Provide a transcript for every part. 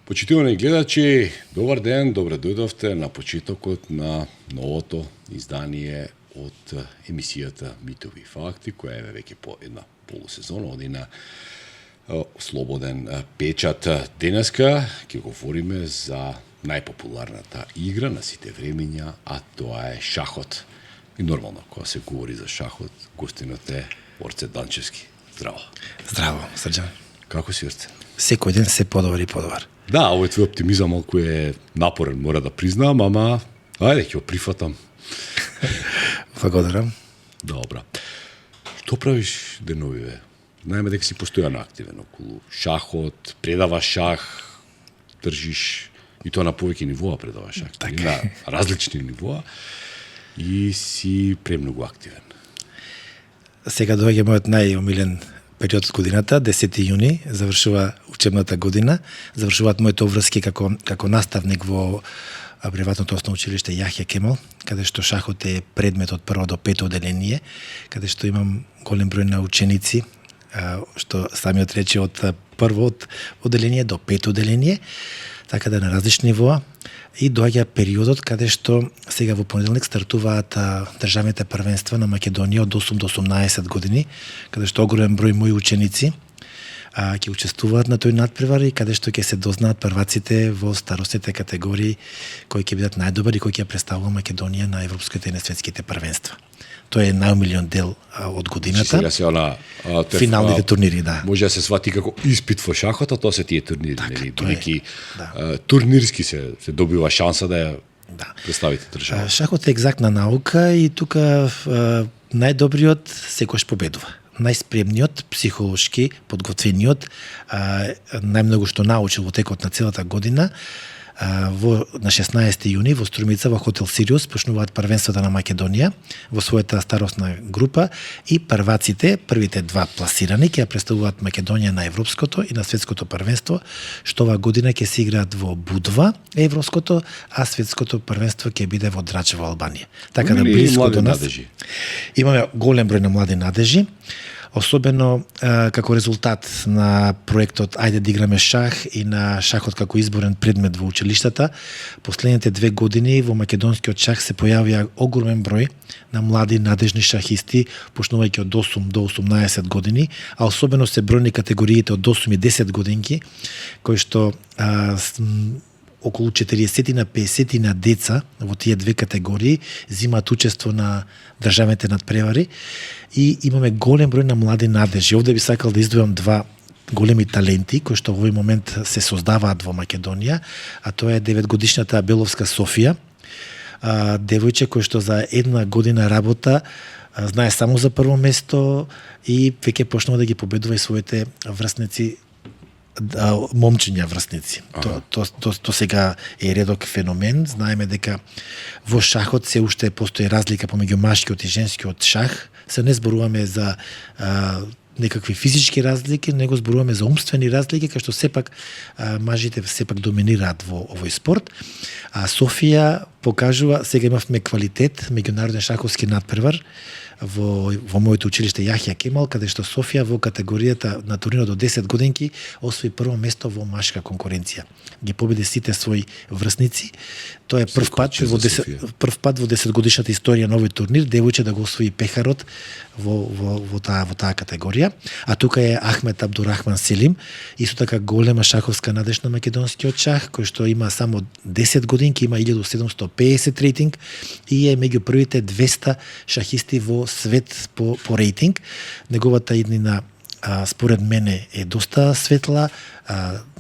Почитувани гледачи, добар ден, добре дојдовте на почетокот на новото издание од емисијата Митови и факти, која е веќе по една полусезона, оди на слободен печат. Денеска ќе говориме за најпопуларната игра на сите времења, а тоа е шахот. И нормално, кога се говори за шахот, гостинот е Орце Данчевски. Здраво. Здраво, Срđан. Како си, Орце? Секој ден се подобар и подобар. Да, овој твој оптимизам малку е напорен, мора да признам, ама ајде ќе го прифатам. Благодарам. Добра. Што правиш деновиве? Знаеме дека си постојано активен околу шахот, предаваш шах, држиш и тоа на повеќе нивоа предаваш шах, така. На различни нивоа и си премногу активен. Сега доаѓа мојот најомилен период од годината, 10 јуни, завршува учебната година, завршуваат моите обврски како наставник во приватното основно училиште Јахја Кемал, каде што шахот е предмет од прво до пето оделение, каде што имам голем број на ученици, што самиот рече од прво оделение до пето оделение, така да на различни нивоа. И доаѓа периодот каде што сега во понеделник стартуваат државните првенства на Македонија од 8 до 18 години, каде што огромен број мои ученици ќе учествуваат на тој надпревар и каде што ќе се дознаат прваците во старосните категории кои ќе бидат најдобри и кои ќе представува Македонија на европските и на светските првенства. Тоа е најомилен дел од годината. Финалните турнири, да. Може да се свати како испит во шахот, а тоа се тие турнири, нели? Бидејќи турнирски се добива шанса да ја представите држава. Шахот е екзактна наука и тука најдобриот секогаш победува. Најспремниот, психолошки подготвениот, најмногу што научил во текот на целата година, на 16 јуни во Струмица во хотел Сириус почнуваат првенствата на Македонија во својата старосна група и прваците, првите два пласирани ќе представуваат Македонија на европското и на светското првенство, што оваа година ќе се играат во Будва, европското, а светското првенство ќе биде во Драч во Албанија. Така да близко до нас имаме голем број на млади надежи. Особено како резултат на проектот Ајде да играме шах и на шахот како изборен предмет во училиштата, последните 2 години во македонскиот шах се појавија огромен број на млади надежни шахисти, почнувајќи од 8 до 18 години, а особено се бројни категориите од 8 и 10 годинки, кои што околу 40 на 50 на деца во тие две категории земаат учество на државните надпревари и имаме голем број на млади надежи. Овде би сакал да издвојам два големи таленти кои што во овој момент се создаваат во Македонија, а тоа е 9-годишната Беловска Софија, девојче кој што за една година работа знае само за прво место и веќе почнува да ги победува и своите врсници, момчиња врсници. То сега е редок феномен. Знаеме дека во шахот се уште постои разлика помеѓу машкиот и женскиот шах. Се не зборуваме за некакви физички разлики, него зборуваме за умствени разлики, кај што сепак мажите сепак доминираат во овој спорт. А Софија покажува, сега имавме квалитет, меѓународен шаховски надпревар во моето училиште Јахја Кемал, каде што Софија во категоријата на турнирот до 10 годинки освои прво место во машка конкуренција. Ги победи сите своји врсници. Тоа е прв пат во 10 годишната историја на овој турнир девојче да го освои пехарот во таа категорија. А тука е Ахмет Абдурахман Селим, исто така голема шаховска надеж на македонскиот шах, кој што има само 10 годинки, има 1750 рейтинг и е меѓу првите 200 шахисти во свет по рейтинг. Неговата иднина според мене е доста светла,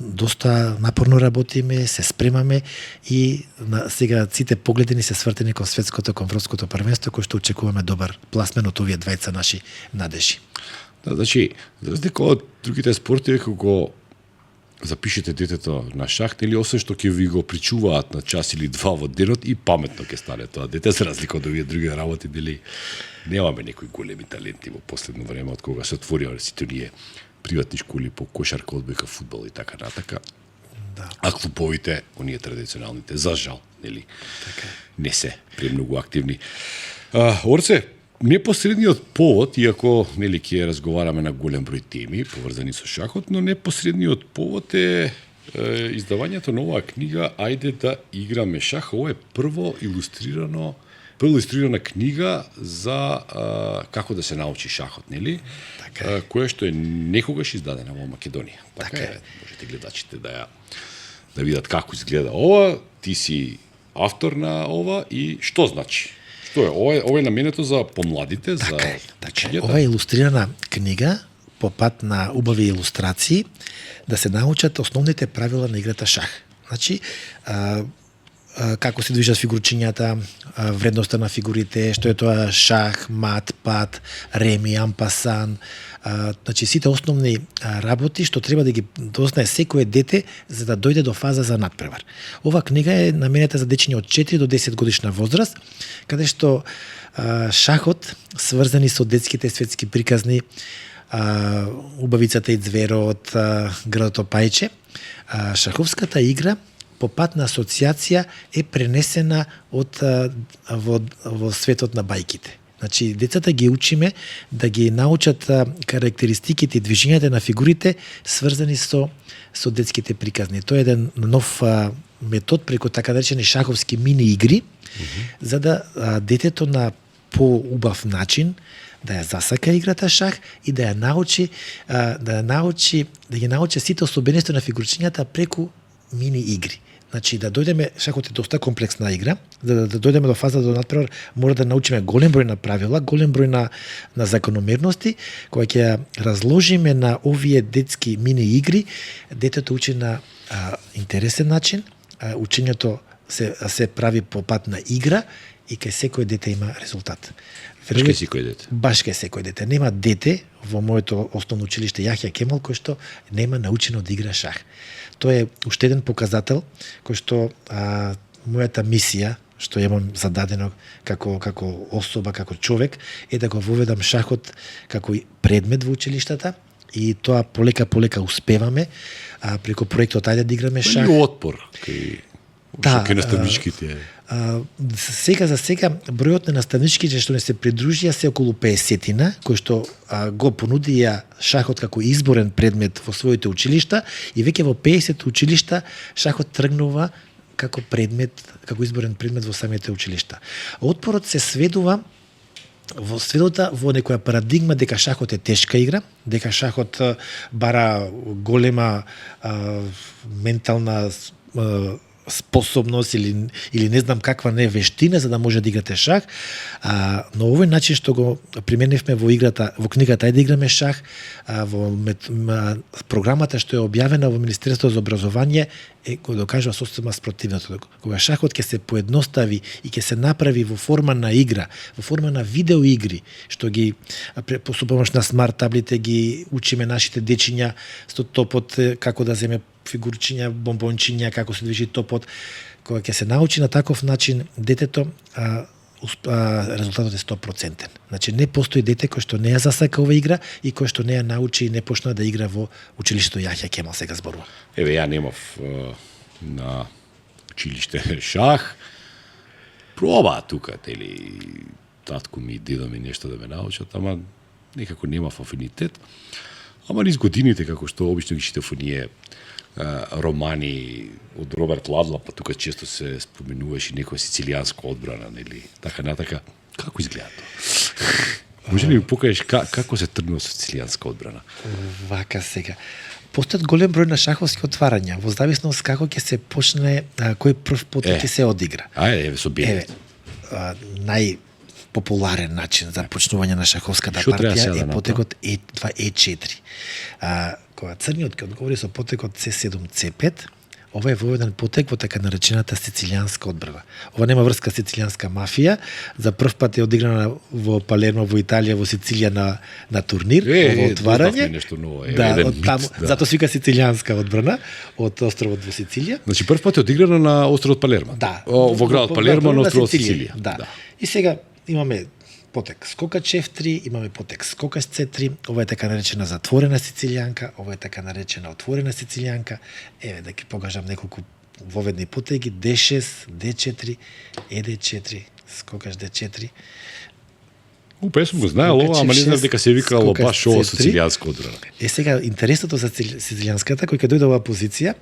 доста напорно работиме, се спремаме и сега сите погледи ни се свртени кон светското, кон европското првенство, кој што очекуваме добар пласмен од овие двајца наши надежи. Да, значи, за разлика од другите спортови, кога запишете детето на шах, нели освен што ќе ви го причуваат на час или два во денот и паметно ќе стане тоа дете, за разлика од овие други работи, дали немаме некои големи таленти во последно време од кога се отворија сите ние приватни школи по кошарка, одбојка, фудбал и така натака. Да. А клубовите, оние традиционалните, за жал, нели? Така. Не се премногу активни. Орце, непосредниот повод, иако нели ќе разговараме на голем број теми поврзани со шахот, но непосредниот повод е издавањето на оваа книга Ајде да играме шах. Ова е прва илустрирана книга за како да се научи шахот, нели? Така Која што е некогаш издадена во Македонија. Така е. Можете гледачите да видат како изгледа ова. Ти си автор на ова и што значи? Што е? Ова е наменето за помладите, за учењето? Ова е илустрирана книга по пат на убави илустрации да се научат основните правила на играта шах. Значи, како се движат фигурчињата, вредноста на фигурите, што е тоа шах, мат, пат, реми, ампасан, значи сите основни работи што треба да ги дознае секое дете за да дојде до фаза за надпревар. Ова книга е наменета за дечиња од 4 до 10 годишна возраст, каде што шахот сврзани со детските светски приказни, Убавицата и зверот, Градото пајче, шаховската игра по пат на асоциација е пренесена во светот на бајките. Значи, децата ги учиме да ги научат карактеристиките и движењата на фигурите сврзани со детските приказни. Тоа е еден нов метод преку така наречени шаховски мини игри, за да детето на поубав начин да ја засака играта шах и да ја научи да ги научи сите особености на фигурчињата преку мини игри. Значи да дојдеме, шахот е доста комплексна игра, да дојдеме до фаза до надпревар, мора да научиме голем број на правила, голем број на закономерности, кои ќе ја разложиме на овие детски мини игри, детето учи на интересен начин, учењето се прави по пат на игра и кај секој дете има резултат. Баш кај секој дете. Баш кај секој дете. Нема дете во моето основно училиште Јахја Кемал кој што нема научено да игра шах. Тоа е уште еден показател кој што мојата мисија што имам зададено како особа, како човек, е да го воведам шахот како предмет во училиштата и тоа полека успеваме преку проектот Ајде да играме шах. Има отпор кај наставничките. Сега бројот на наставничките што не се придружија се околу 50-тина, кои што го понудија шахот како изборен предмет во своите училишта и веќе во 50 училишта шахот тргнува како изборен предмет во самите училишта. Отпорот се сведува во некоја парадигма дека шахот е тешка игра, дека шахот бара голема ментална способност или не знам каква не вештина за да може да играте шах, но овој начин што го применивме во книгата Ајде да играме шах, во програмата што е објавена во Министерството за образование го докажува сосема спротивното. Кога шахот ќе се поедностави и ќе се направи во форма на игра, во форма на видео игри, што ги со помош на смарт таблите ги учиме нашите дечиња со топот како да земе фигурчиња, бомбончиња, како се движи топот, кога ќе се научи на таков начин детето, резултатот е 100%. Значи не постои дете кој што не ја засака оваа игра и кој што не ја научи и не почна да игра во училиштето Јахја Кемал, сега зборува. Еве ја немав на училиште шах. Проба тука, тели татко ми и дедо ми нешто да ме научат, ама некако немав афинитет. Ама низ годините, како што обично ги читав оние романи од Роберт Ладла, па тука често се споменуваше некоја сицилијанска одбрана, нели? Така натака, како изгледа тоа? Може ли ми покажеш како се тргнува со сицилијанска одбрана? Вака сега. Постојат голем број на шаховски отварања, во зависност како ќе се почне, кој прв пат ќе се одигра. Еве со бијат. Популарен начин за почнување на шаховската партија е потекот E2, E4. Кога црниот ќе одговори со потекот C7, C5, ова е воведен потек во така наречената сицилијанска одбрана. Ова нема врска со сицилијанска мафија, за прв пат е одиграна во Палермо, во Италија, во Сицилија на турнир, во отварање. Затоа се вика сицилијанска одбрана од островот во Сицилија. Значи прв пат е одиграна на островот Палермо. Да. Во градот Палермо на островот Сицилија. Да. И сега имаме потек скокач F3, имаме потек скокач C3, ова е така наречена затворена сицилијанка, ова е така наречена отворена сицилијанка. Еве да ги покажам неколку воведни потеги: D6, D4, ED4, скокач D4. Песен го знаел ова, ама не знам дека се викало Скокаш баш ова C3. сицилијанска одбрана. Сега, интересното за сицилијанската, кој кога дојде оваа позиција,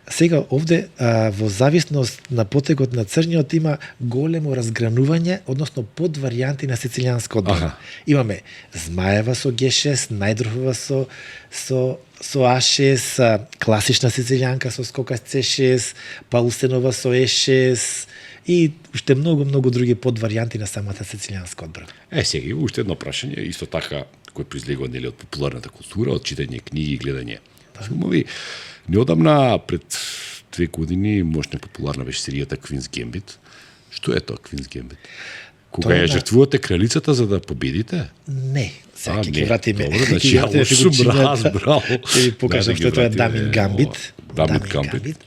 сега овде во зависност на потегот на црниот има големо разгранување, односно подваријанти на сицилијанска одбрана. Аха. Имаме Змаева со Г6, Најдрхова со А6, класична сицилијанка со скокач C6, Паулсенова со E6 и уште многу други подваријанти на самата сицилијанска одбрана. Сега има уште едно прашање, исто така кој произлегува нели од популарната култура, од читање книги и гледање филмови. Неодамна пред 2 години можна популарна беше серијата Queen's Gambit. Што е тоа Queen's Gambit? Кога Тоа ја е жртвувате кралицата за да победите? Не, сега ќе не, ги вратиме. добро, значи ја сум разбрал. Ќе ви покажам Да, што е тоа ги Дамин вратиме. Гамбит. Дамин Гамбит.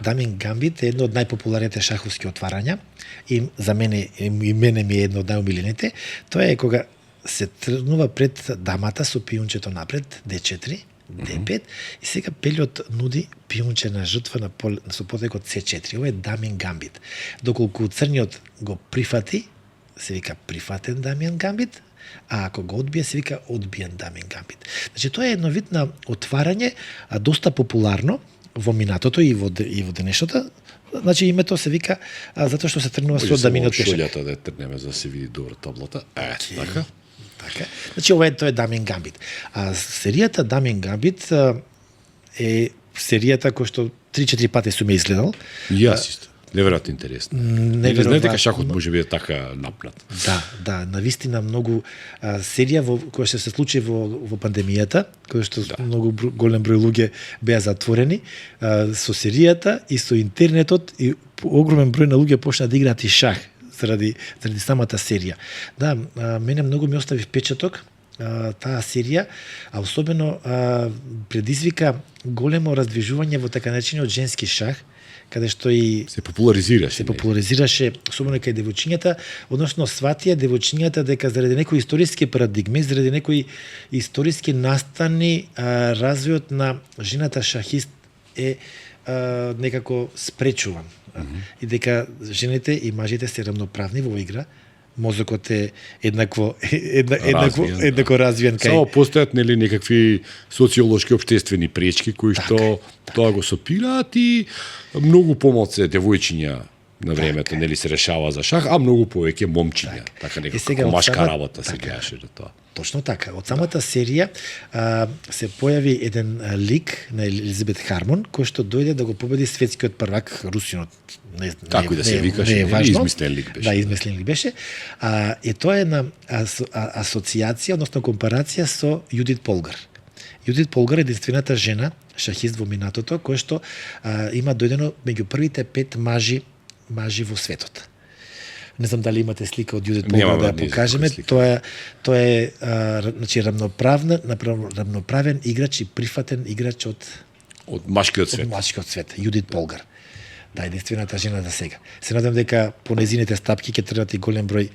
Дамин Гамбит е едно од најпопуларните шаховски отварања и за мене ми е едно од најомилените. Тоа е кога се тргнува пред дамата со пијунчето напред, D4, D5 и сега пелиот нуди пијунче на жртва на со потекот C4. Ова е Дамин Гамбит. Доколку црниот го прифати, се вика прифатен Дамин Гамбит, а ако го одбие, се вика одбиен Дамин Гамбит. Значи, тоа е едно вид на отварање, доста популарно во минатото и во денешното. Значи, името се вика затоа што се тргнува со даминот пешак. Шолјата да тргнеме за да се види добро таблата. Така. Така. Значи, ова е тоа е Дамин Гамбит. А серијата Дамин Гамбит е серијата која што 3-4 пати сум ја изгледал. И јас исто. Неверојатно интересно. Не знаете дека шахот може биде така напнат. Да, навистина многу серија која што се случи во пандемијата, која што многу голем број луѓе беа затворени, со серијата и со интернетот и огромен број на луѓе почна да играат и шах заради самата серија. Да, мене многу ми остави впечаток таа серија, а особено предизвика големо раздвижување во така наречениот женски шах, каде што и се популаризираше, особено кај девојчињата, односно сватија девојчињата дека заради некои историски парадигми, заради некои историски настани, развојот на жената шахист е некако спречуван. И дека жените и мажите се рамноправни во игра, мозокот е еднакво развиен кај. Само постојат нели некакви социолошки општествени пречки кои што тоа го сопираат и многу помалку девојчиња на времето нели се решава за шах, а многу повеќе момчиња. Така некако машка работа се гледаше на тоа. Точно така. Од самата серија се појави еден лик на Елизабет Хармон, кој што дојде да го победи светскиот првак русинот. Како да се викаше, измислен лик беше. Да, измислен лик беше. И тоа е на асоциација, односно компарација со Јудит Полгар. Јудит Полгар е единствената жена шахист во минатото која што има дојдено меѓу првите 5 мажи во светот. Не знам дали имате слика од Јудит Полгар да ја покажеме. Тоа е значи рамноправен играч и прифатен играч од машкиот свет. Од машкиот свет, Јудит Полгар. Да, единствената жена за сега. Се надам дека по незините стапки ќе требат и голем број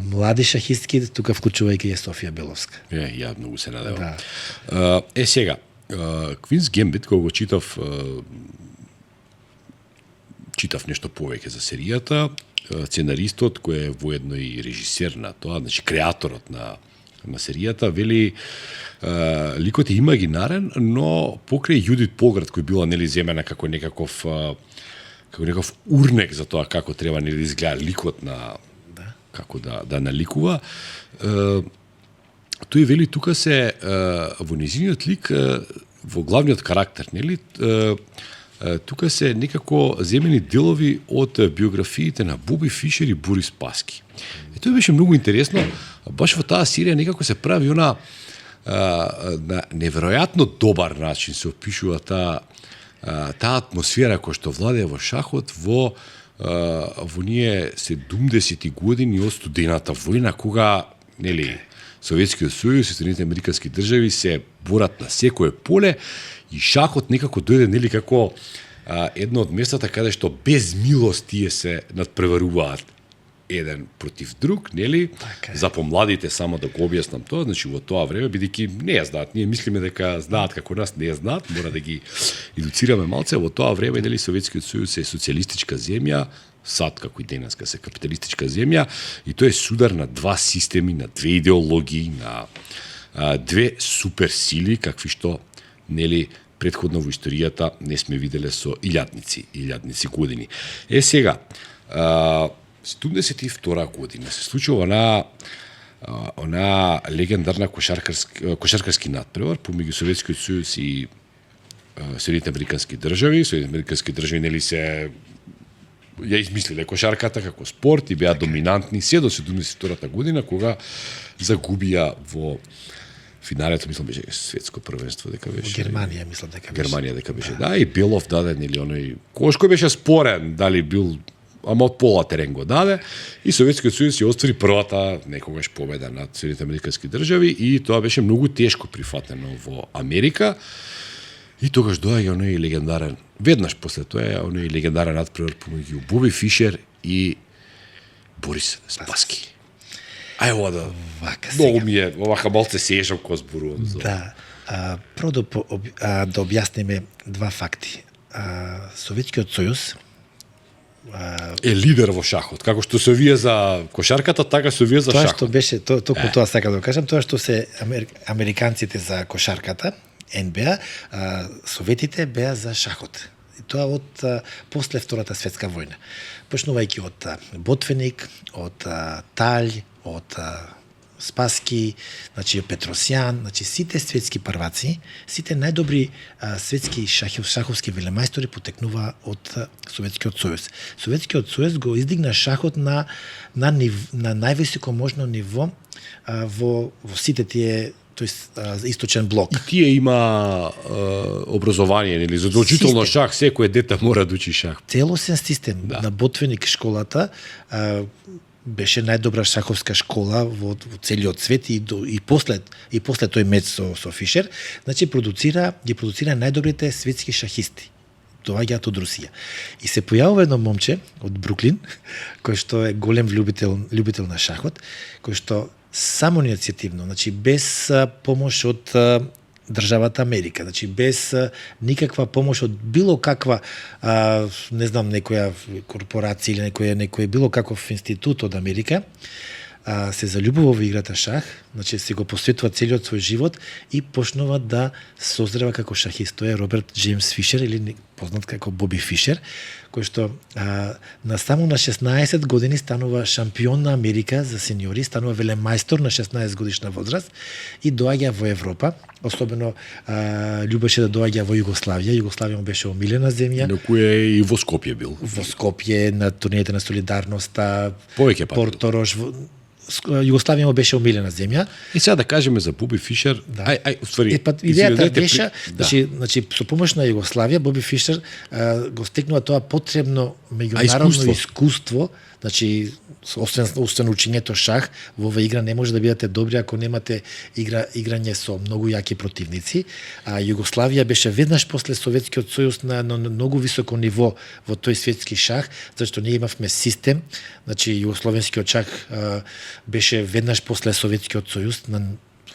млади шахистки, тука вклучувајќи и Софија Беловска. Ја многу се надевам. Да. Сега, Queen's Gambit, кога го читав нешто повеќе за серијата, сценаристот кој е воедно и режисер на тоа, значи креаторот на серијата, вели ликот е имагинарен, но покрај Јудит Полгар кој била нели земена како некаков урнек за тоа како треба нели да изгледа ликот на како да наликува. Тој вели тука се во низиниот лик во главниот карактер, нели? Тука се некако земени делови од биографиите на Боби Фишер и Борис Паски. И тоа беше многу интересно, баш во таа серија некако се прави на неверојатно добар начин се опишува таа атмосфера која што владее во шахот во ние 70-ти години од студената војна, кога нели Советскиот сојуз и Соединетите американски држави се борат на секое поле и шахот некако дојде нели како едно од местата каде што без милост тие се надпреваруваат еден против друг, нели? Така. За помладите само да го објаснам тоа, значи во тоа време бидејќи не ја знаат, ние мислиме дека знаат како нас, не ја знаат, мора да ги едуцираме малце. Во тоа време нели Советскиот сојуз е социјалистичка земја, САД како и денеска се капиталистичка земја, и тоа е судар на два системи, на две идеологии, на две суперсили какви што нели претходно во историјата не сме виделе со илјадници години. Сега 72 година се случува она легендарна кошаркарски надпревар помеѓу Советскиот сојуз и Соединените американски држави. Соединените американски држави нели се ја измислиле кошарката како спорт и беа доминантни се до 72 година, кога загубија во финалето, мислам беше светско првенство дека беше Германија, мислам дека беше. Германија дека беше. Да, и Белов даде нели оној кош кој беше спорен, дали бил, ама од пола терен го даде, и Советскиот сојуз ја оствари првата некогаш победа над Соединените американски држави, и тоа беше многу тешко прифатено во Америка. И тогаш доаѓа оној легендарен, веднаш после тоа е оној легендарен надпревар помеѓу Боби Фишер и Борис Спаски. Ај ова да... Многу ми е, овака малце сежам кога зборувам за... Да. Прво да објасниме два факти. Советскиот сојуз е лидер во шахот. Како што се вие за кошарката, така се вие за тоа шахот. Тоа што беше, токму тоа сакам да кажам, тоа што се американците за кошарката, НБА, советите беа за шахот. И тоа од после Втората светска војна. Почнувајќи од Ботвеник, од Талј, од Спаски, значи Петросјан, значи сите светски прваци, сите најдобри светски шаховски велемајстори потекнува од Советскиот сојуз. Советскиот сојуз го издигна шахот на највисоко можно ниво во сите тие, тоест источен блок. И тие има образование, нели задолжително шах, секој дете мора да учи шах. Целосен систем на Ботвеник школата беше најдобра шаховска школа во целиот свет, и после тој меч со Фишер, значи ги продуцира најдобрите светски шахисти. Доаѓаат од Русија. И се појавува едно момче од Бруклин, кој што е голем љубител на шахот, кој што само иницијативно, значи без помош од државата Америка, значи без никаква помош од било каква не знам, некоја корпорација или некој било каков институт од Америка, се заљубува во играта шах, значи се го посветува целиот свој живот и почнува да созрева како шахист. Тоа е Роберт Джеймс Фишер, или познат како Боби Фишер, кој што само на 16 години станува шампион на Америка за сениори, станува велемајстор на 16 годишна возраст и доаѓа во Европа. Особено љубеше да доаѓа во Југославија. Југославија му беше омилена земја. Некој и во Скопје бил. Во Скопје, на турнирите на Солидарноста, повеќе пати. Порторош. Југославија му беше омилена земја. И сега да кажеме за Боби Фишер, уствари, идејата беше, значи со помош на Југославија Боби Фишер го стекнува тоа потребно меѓународно искуство, значи освен учењето шах, во оваа игра не може да бидете добри ако немате играње со многу јаки противници, а Југославија беше веднаш после Советскиот сојуз на многу високо ниво во тој светски шах, зашто ние имавме систем, значи југословенскиот шах беше веднаш после Советскиот сојуз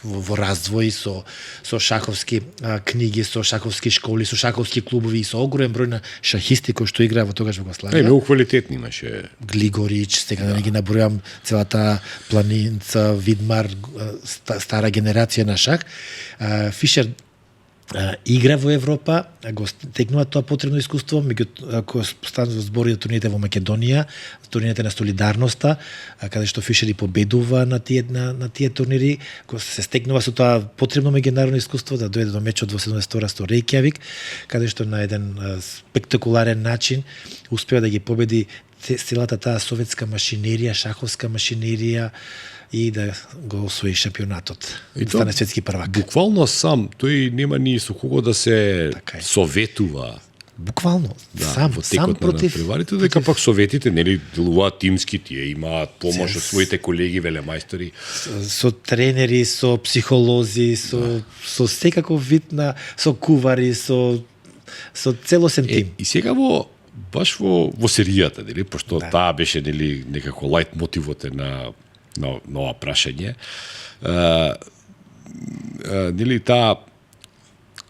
во развој со шаховски книги, со шаховски школи, со шаховски клубови и со огромен број на шахисти кои што играа во тогаш Југославија. Многу квалитетни имаше. Глигорич, сега да не ги набројам целата планинца, Видмар, стара генерација на шах. Фишер игра во Европа, го стекнува тоа потребно искуство, ако станува збори за турнирите во Македонија, турнирите на Солидарноста, каде што Фишер и победува на тие турнири, кој се стекнува со тоа потребно меѓународно искуство да дојде до мечот во 72 со Рејкјавик, каде што на еден спектакуларен начин успеа да ги победи целата таа советска машинерија, шаховска машинерија, и да го освои шампионатот. И стане светски првак. Буквално сам, тој нема ни со кого да се советува. Буквално, да, сам против преварите, дека пак советите нели делуваат тимски, тие имаат помош од своите колеги велемајстори, со тренери, со психолози, со секаков вид со кувари, со целосен тим. И сега баш во серијата, нели, пошто таа беше нели некако лајт мотивот на ова прашање. Нели таа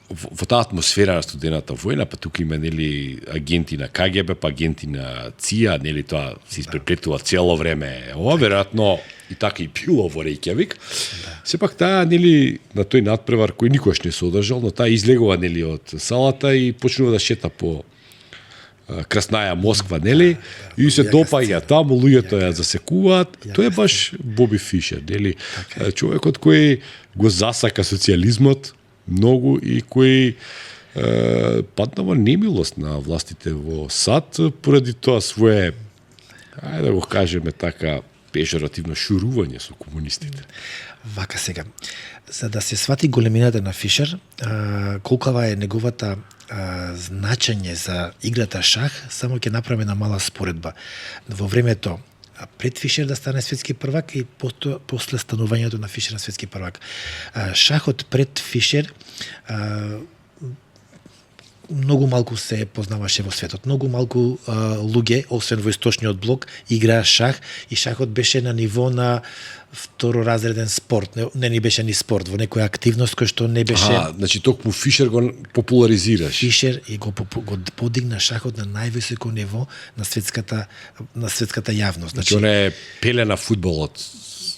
во таа атмосфера на студената војна, па тука има нели агенти на КГБ, па агенти на ЦИА, нели тоа се испреплетува цело време. Ова веројатно и така и било во Рејкјавик. Сепак таа нели на тој надпревар кој никош не се одржал, но таа излегува нели од салата и почнува да шета по Краснаја Москва, нели? И се допаѓа таму, луѓето ја засекуваат. Тоа е баш Боби Фишер, нели? Човекот кој го засака социјализмот многу и кој падна во немилост на властите во САД поради тоа свое, ајде да го кажеме така, пежоративно шурување со комунистите. Вака сега, за да се свати големината на Фишер, колкава е неговата значење за играта шах, само ќе направиме на мала споредба. Во времето пред Фишер да стане светски првак и после станувањето на Фишер на светски првак. Шахот пред Фишер многу малку се познаваше во светот. Многу малку луѓе, освен во источниот блок, играа шах и шахот беше на ниво на второразреден спорт. Не ни беше ни спорт, во некоја активност кој што не беше... Значи токму Фишер го популаризираш. Фишер и го подигна шахот на највисоко ниво на светската јавност. Значи он е пеле на фудбалот.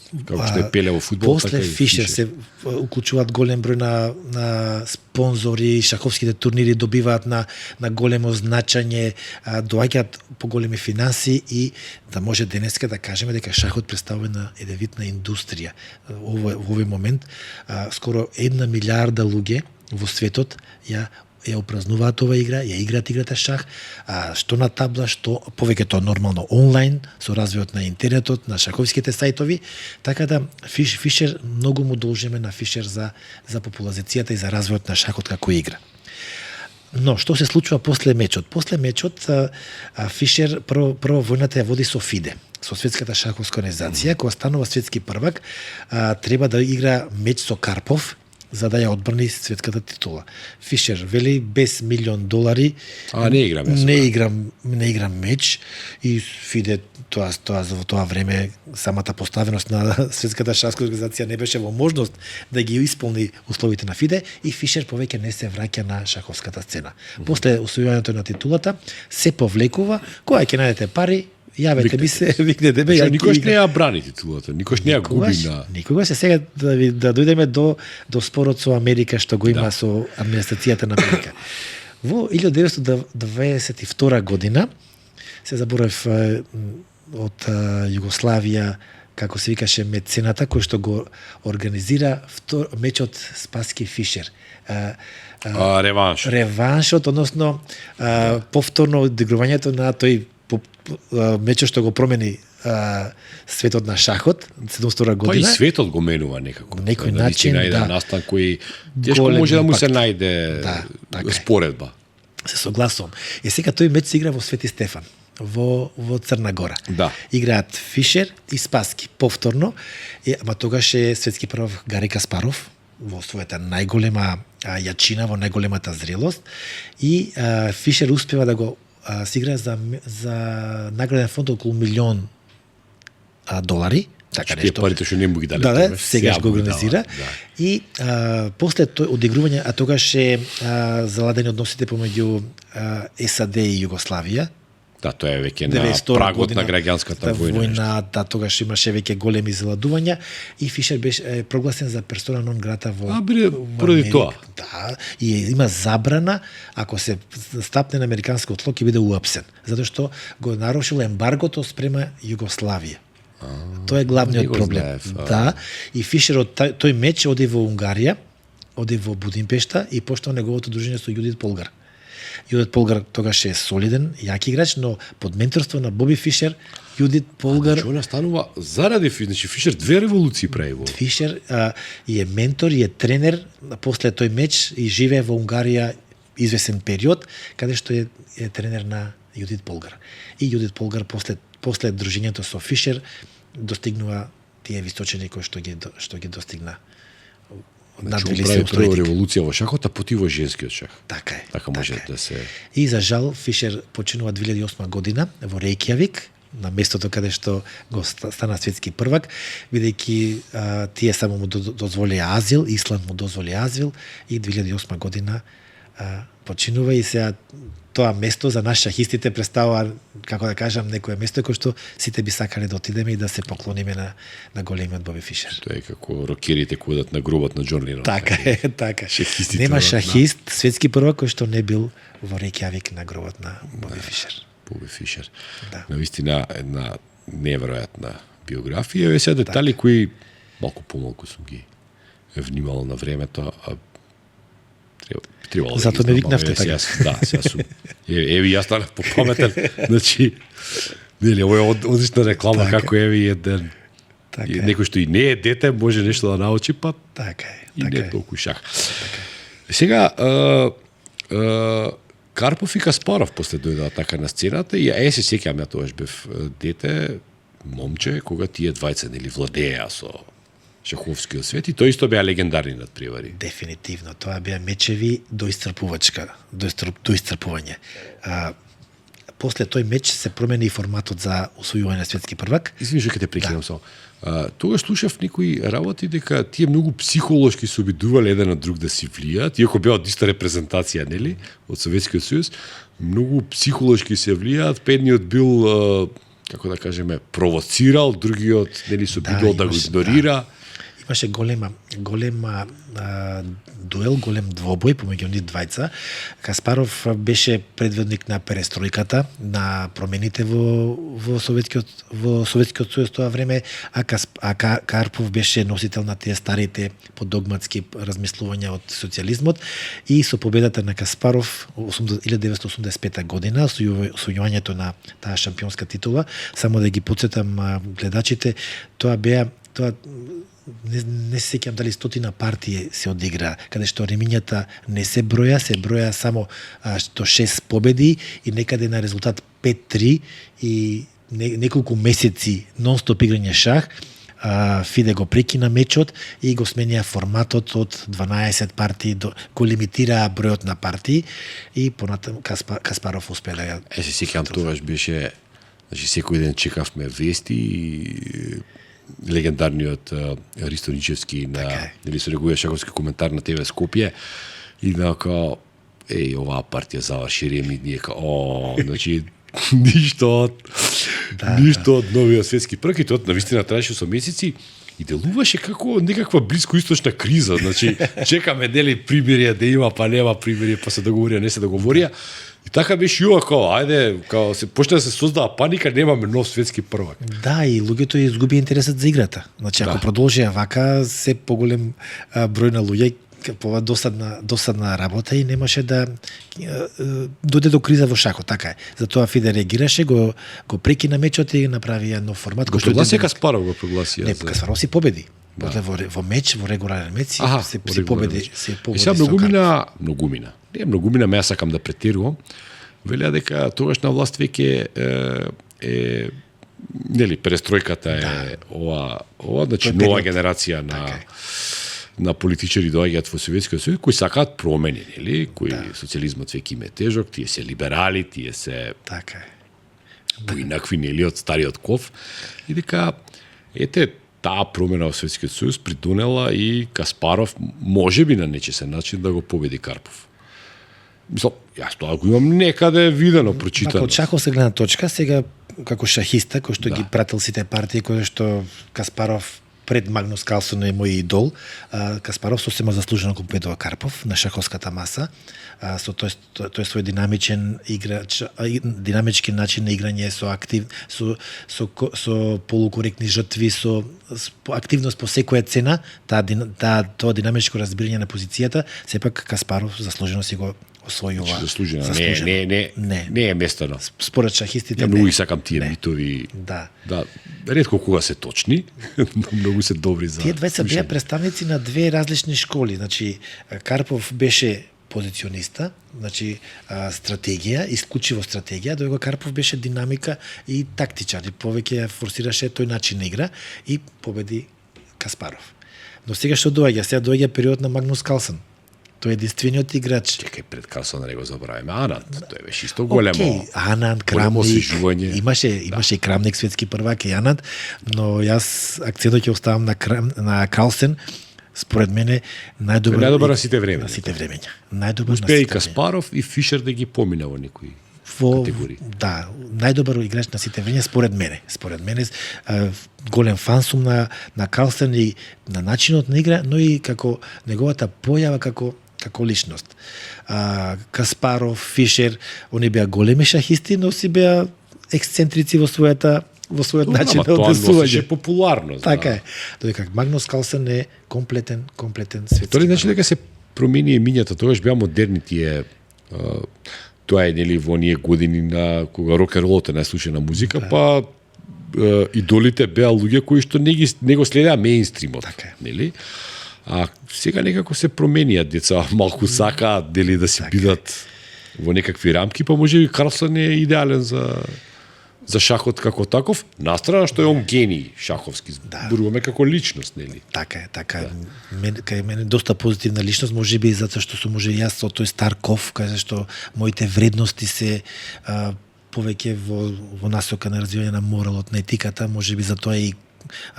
Како што е пеле во фудбал, после така и Фишер се уклучуваат голем број на спонзори, шаховските турнири добиваат на големо значење, доаѓаат поголеми финанси и да може денеска да кажеме дека шахот представува на еден вид на индустрија. Во овој момент скоро 1 милиарда луѓе во светот ја упразнуваат оваа игра, ја играат играта шах, што на табла, што повеќето нормално онлайн, со развојот на интернетот, на шаховските сајтови, така да Фишер многу му должиме на Фишер за популаризацијата и за развојот на шахот како игра. Но што се случува после мечот? После мечот Фишер прво војната ја води со ФИДЕ, со Светската шаховска организација, кога станува светски првак, треба да игра меч со Карпов, за да ја одбрани светската титула. Фишер вели без $1,000,000 не играм меч и Фиде тоа во тоа време самата поставеност на Светската шаховска организација не беше во можност да ги исполни условите на Фиде и Фишер повеќе не се враќа на шаховската сцена. После освојувањето на титулата се повлекува, кога ќе најдете пари, јавете ми се, викнете ме. Никош не ја брани титулата, никош не ја губи на... Никогаш се сега да дојдеме до спорот со Америка што го има со администрацијата на Америка. Во 1992 година се заборав од Југославија, како се викаше мецената, кој што го организира мечот Спаски Фишер. Реваншот, односно повторно одигрувањето на тој мечот што го промени светот на шахот 72 година. Па и светот го менува некако. Некој начин, да. Настан кој тешко може да му се најде споредба. Се согласувам. И сега тој меч се игра во Свети Стефан, во Црна Гора. Да. Играат Фишер и Спаски повторно, ама тогаш е светски првак Гари Каспаров во својата најголема јачина, во најголемата зрелост и Фишер успева да го се игра за награден фонд околу $1,000,000, така нешто. Тие парите што не му ги дали. Да, сегаш го организира. И после тој одигрување, тогаш е заладени односите помеѓу САД и Југославија. Да, тоа е веќе на прагот на граѓанската војна. Да, тогаш имаше веќе големи заладувања и Фишер беше прогласен за персона нон грата во поради тоа. Да, и има забрана ако се стапне на американско тло ќе биде уапсен, затоа што го нарушил ембаргото спрема Југославија. Тоа е главниот проблем. Да, и Фишер од тој меч оди во Унгарија, оди во Будимпешта и почна неговото дружење со Јудит Полгар. Јудит Полгар тогаш е солиден, јак играч, но под менторство на Боби Фишер, Јудит Полгар... Она станува заради значи Фишер 2 револуции прави во. Фишер е ментор и е тренер после тој меч и живее во Унгарија извесен период, каде што е тренер на Јудит Полгар. И Јудит Полгар после дружењето со Фишер достигнува тие височини кои што ги достигна. Значи, прави прва револуција во шахот, а поти во женскиот шах. Така е. Така може да се... И за жал, Фишер починува 2008 година во Рејкјавик, на местото каде што го стана светски првак, бидејќи тие само му дозволи азил, Исланд му дозволи азил и 2008 година починува и сега тоа место за нас шахистите представува, како да кажам, некое место кој што сите би сакале да отидеме и да се поклониме на големиот Боби Фишер. Тоа е како рокерите кои одат на гробот на Џон Ленон. Така е, така. Шахистите Нема одат шахист, светски првак кој што не бил во Рејкјавик на гробот на Боби Фишер. Боби Фишер. Да. Навистина една неверојатна биографија. Еве сега детали кои малку помалку сум ги внимавал на времето, а требало Зато да ме ги викнавте знам. така. Сега сум. Еви јас станав попаметен. Значи, нели, ово е одлична реклама Така. како еви еден Така и е. некој што и не е дете може нешто да научи, па Така е. и Така не е. толку шах. Сега, Карпов и Каспаров после дојдоа така на сцената и се сеќавам, ја тогаш бев дете, момче, кога тие двајца нели владееа со шаховскиот свет и тој исто беа легендарни надпревари. Дефинитивно, тоа беа мечеви до истрпувачка, до истрпување. После тој меч се промени и форматот за освојување на светски првак. Извини што ќе те прекинам само. Тогаш слушав некои работи дека тие многу психолошки се обидувале еден на друг да си влијаат, иако беа од иста репрезентација, нели, од Советскиот сојуз, многу психолошки се влијаат, едниот бил како да кажеме провоцирал, другиот нели се обидувал да го имаше, игнорира. Имаше голема дуел, голем двобој помеѓу нив двајца. Каспаров беше предводник на перестројката, на промените во Советскиот сојуз тоа време, а Карпов беше носител на тие старите подогматски размислувања од социјализмот и со победата на Каспаров 1985 година, освојувањето на таа шампионска титула, само да ги потсетам гледачите, тоа не се сеќам дали 100 партии се одигра, каде што ремињата не се броја само што 6 победи и некаде на резултат 5-3 и неколку месеци нон-стоп играње шах. Фиде го прекина мечот и го сменија форматот од 12 партии, го лимитираа бројот на партии и понатаму Каспаров успеле. Се сеќавам тогаш беше, значи секој ден чекавме вести и легендарниот Ристо Ничевски на нели се регулира шаковски коментар на ТВ Скопје и дека оваа партија заврши реми, ние значи ништо од новиот светски првак и тоа навистина траеше со месеци и делуваше како некаква блискоисточна криза, значи чекаме нели примирие да има, па нема примирие, па се договорија, не се договорија. И така беше и ова, ајде, се почна да се создава паника, немаме нов светски првак. Да, и луѓето изгуби интересот за играта. Значи, ако продолжија вака, се поголем број на луѓе по досадна работа и немаше да дојде до криза во шахот, така е. Затоа Фиде реагираше, го прекина мечот и направи нов формат. Го прогласи Каспаров, го прогласи. Не, Каспаров си победи. После во меч, во регуларен меч се победи. И сега многумина. Не, многумина, ме ја сакам да претерувам. Велеа дека тогаш на власт веќе е нели перестројката е ова значи нова генерација на политичари доаѓаат во Советскиот сојуз кои сакаат промени, нели, кои социјализмот веќе им е тежок, тие се либерали, тие се така е. Поинакви, нели, од стариот ков и дека таа промена во Советскиот сојуз придонела и Каспаров можеби на нечесен начин да го победи Карпов. Мислам, јас тоа го имам некаде видено, прочитано. Од шаховска гледна точка, сега како шахиста, кој што ги пратил сите партии, кој што Каспаров пред Магнус Карлсон е мој идол, Каспаров сосема заслужено го победува Карпов на шаховската маса, со тој свој динамичен играч, динамички начин на играње со полукоректни жртви, со активност по секоја цена, тоа динамичко разбирање на позицијата, сепак Каспаров заслужено си го освојува. Заслужено. Не е местано. Според шахистите не. Многу сакам тие митови. Да. Ретко кога се точни, но многу се добри за. Тие двајца беа представници на две различни школи. Значи Карпов беше позициониста, значи стратегија, исклучиво стратегија, додека Карпов беше динамика и тактичар, и повеќе форсираше тој начин на игра и победи Каспаров. Но сега што доаѓа? Сега доаѓа период на Магнус Карлсон. Тој е единствениот играч. Чекај, пред Карлсон не го забравиме Ананд. Тој беше исто големо. Океј, Ананд, големо Крамник, освежување. имаше и Крамник светски првак и Ананд, но јас акцентот ќе оставам на Карлсен. Според мене најдобар на сите времења. На сите времења. Најдобар на успеа и сите Каспаров и Фишер да ги помина во некои категории. Да, најдобар играч на сите времења според мене. Според мене голем фан сум на Карлсен и на начинот на игра, но и како неговата појава како личност. Каспаров, Фишер, они беа големи шахисти, но си беа ексцентрици во својот начин на однесување. Тоа носеше популарност. Така е. Додека Магнус Карлсен е комплетен светски. Тоа значи дека се промени емињата, тогаш беа модерни тие тоа е нели во оние години на кога рок н ролот е најслушана музика, па идолите беа луѓе кои што не го следеа меинстримот, така, нели? А сега некако се променија деца, малку сакаат дели да си бидат во некакви рамки, па можеби Карлсон е идеален за шахот како таков, настрана што е он гений шаховски, зборуваме како личност, нели? Така е, така е. Кај мене доста позитивна личност, можеби затоа што сум може јас од тој стар ков, кај зашто моите вредности се повеќе во насока на развивање на моралот, на етиката, можеби затоа и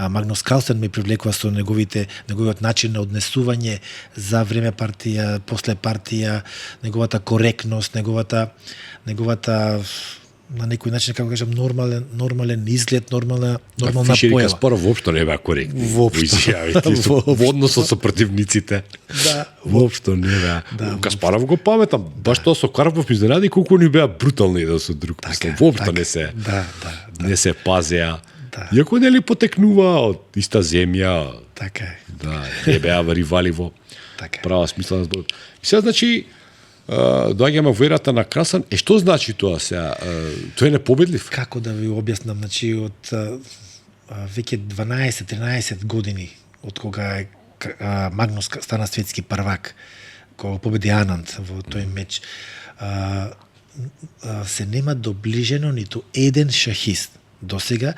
Магнус Карлсен ме привлекува со неговиот начин на однесување за време партија, после партија, неговата коректност, неговата на некој начин, како кажам, нормален изглед, нормална Фишер и појава. Каспаров воопшто не беа коректни. Воопшто. Во односот со противниците. Да, воопшто не беа. Каспаров го паметам, баш тоа со Карпов изненади колку ни беа брутални еден со друг. Воопшто не се. Не се пазеа. Иако нели потекнува од иста земја. Така е. Да, не беа ривали во права смисла на зборот. И сега значи доаѓаме во ерата на Карлсен. Што значи тоа сега? Тој е непобедлив? Како да ви објаснам, значи од веќе 12-13 години од кога Магнус стана светски првак, кога победи Ананд во тој меч, се нема доближено ниту еден шахист досега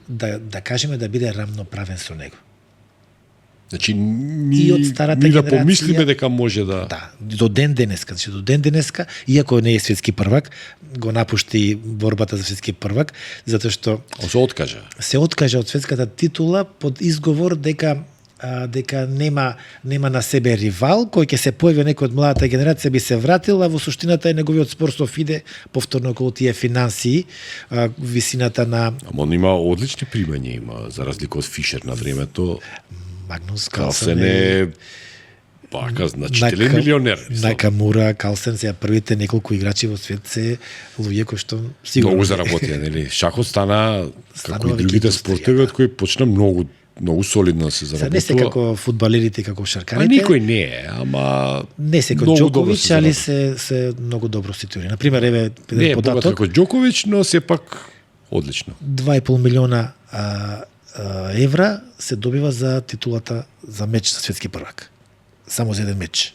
да кажеме да биде рамноправен со него. Значи, и од старата да генерација, помислиме дека може да... Да, до ден денеска, иако не е светски првак, го напушти борбата за светски првак, затоа што... Се откажа од светската титула под изговор дека нема на себе ривал, кој ќе се појави некој од младата генерација би се вратил, а во суштината е неговиот спортов иде повторно околу тие финансии, висината на... Ама он има одлични примања, има, за разлика од Фишер на времето. Магнус Карлсен е значителен милионер. Накамура, Карлсен се првите неколку играчи во свет се луѓе кои што сигурно многу заработија, нели? Шахот стана како и другите спортови од кои почна многу солидно да се заработува. Не се како фудбалерите, како шаркарите. Никој не е, ама не се како Џоковиќ, али се многу добро ситуирани. На пример, еве еден податок. Не е како Џоковиќ, но сепак одлично. 2,5 милиона евра се добива за титулата за меч за светски првак. Само за еден меч.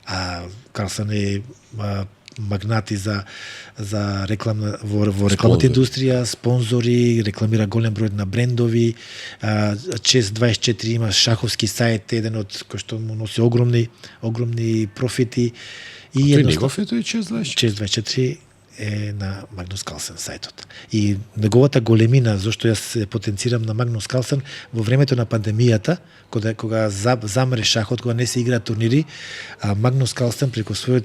А Карлсен е магнати за реклама во рекламната индустрија, спонзори, рекламира голем број на брендови. Чест 24 има шаховски сајт, еден од кој што му носи огромни профити. И тој негов е тој Чест 24? Чест 24 е на Магнус Карлсен сајтот. И неговата големина, зашто јас се потенцирам на Магнус Карлсен, во времето на пандемијата, кога замре шахот, кога не се играат турнири, Магнус Карлсен преку својот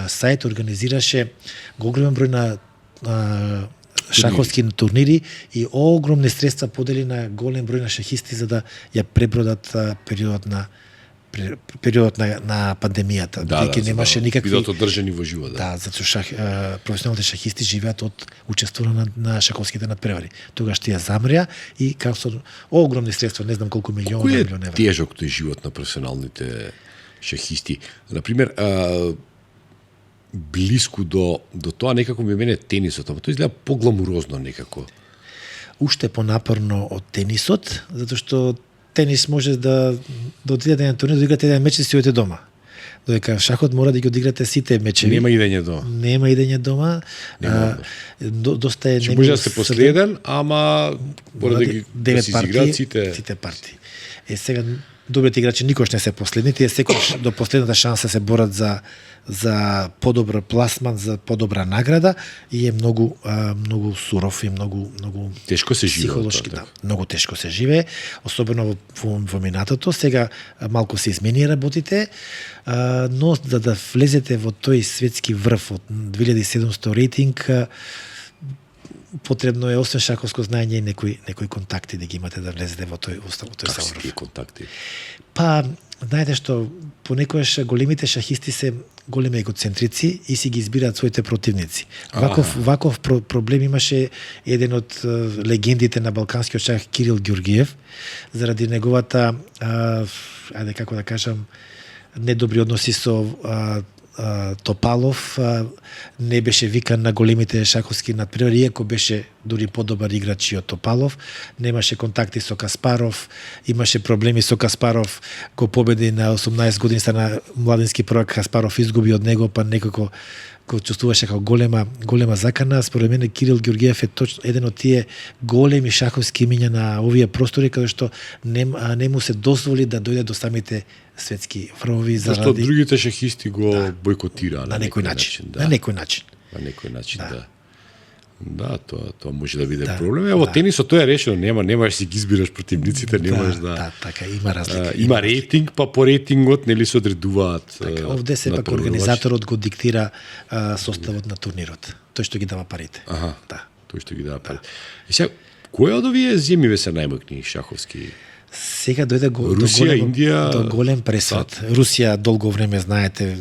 сајт организираше голем број на шаховски турнири и огромни средства подели на голем број на шахисти за да ја пребродат периодот на пандемијата. Дека немаше никакви бидат одржани во живот. Да, затоа професионалните шахисти живеат од учествување на шаховските надпревари. Тогаш тие замреа и Карлсен огромни средства, не знам колку милиони евра. Кој е тежок тој живот на професионалните шахисти? Например, блиску до тоа некако ми мене тенисот, ама тоа изгледа погламурозно некако. Уште понапорно од тенисот, затоа што тенис може да отидете на турнир, да играте еден меч и си одите дома. Додека шахот мора да ги одиграте сите мечеви. Нема идење дома. Нема идење дома. Доста е може да се последен, ама мора да се изиграат сите партии. Сега добрите играчи никош не се последни, тие секојаш до последната шанса се борат за подобар пласман, за подобра награда и е многу суров и многу тешко се живее. Психолошки, да, многу тешко се живее, особено во минатото. Сега малку се измени работите, но за да влезете во тој светски врв од 2700 рейтинг, потребно е освен шаховско знаење и некои контакти да ги имате да влезете во тој Как се тие контакти? Па, знаете што, понекогаш големите шахисти се големи егоцентрици и си ги избираат своите противници. Ваков проблем имаше еден од легендите на балканскиот шах Кирил Ѓургиев, заради неговата, ајде како да кажам, недобри односи со Топалов, не беше викан на големите шаховски надпревари, иако беше дури подобар играч и од Топалов, немаше контакти со Каспаров, имаше проблеми со Каспаров, го победи на 18 години, стана младински prvак, Каспаров изгуби од него, па некако го чувствуваше како голема закана. Според мене Кирил Ѓургиев е точно еден од тие големи шаховски имиња на овие простори, каде што не му се дозволи да дојде до самите светски врвови заради... Зашто другите шахисти го бойкотираа на некој начин. Да. На некој начин. На некој начин, да. Да, тоа може да биде проблем. Ево, тенисот тоа е решено, немаш си ги избираш противниците, немаш да... Да, така, има разлика. Има рейтинг, па по рейтингот нели се одредуваат. Така, овде сепак организаторот го диктира составот на турнирот. Тој што ги дава парите. Аха, да. Тој што ги дава парите. И сега, кој од овие земји се најмокни шаховски? Сега дојде Русија, Индија, до голем пресвет. Русија долго време, знаете,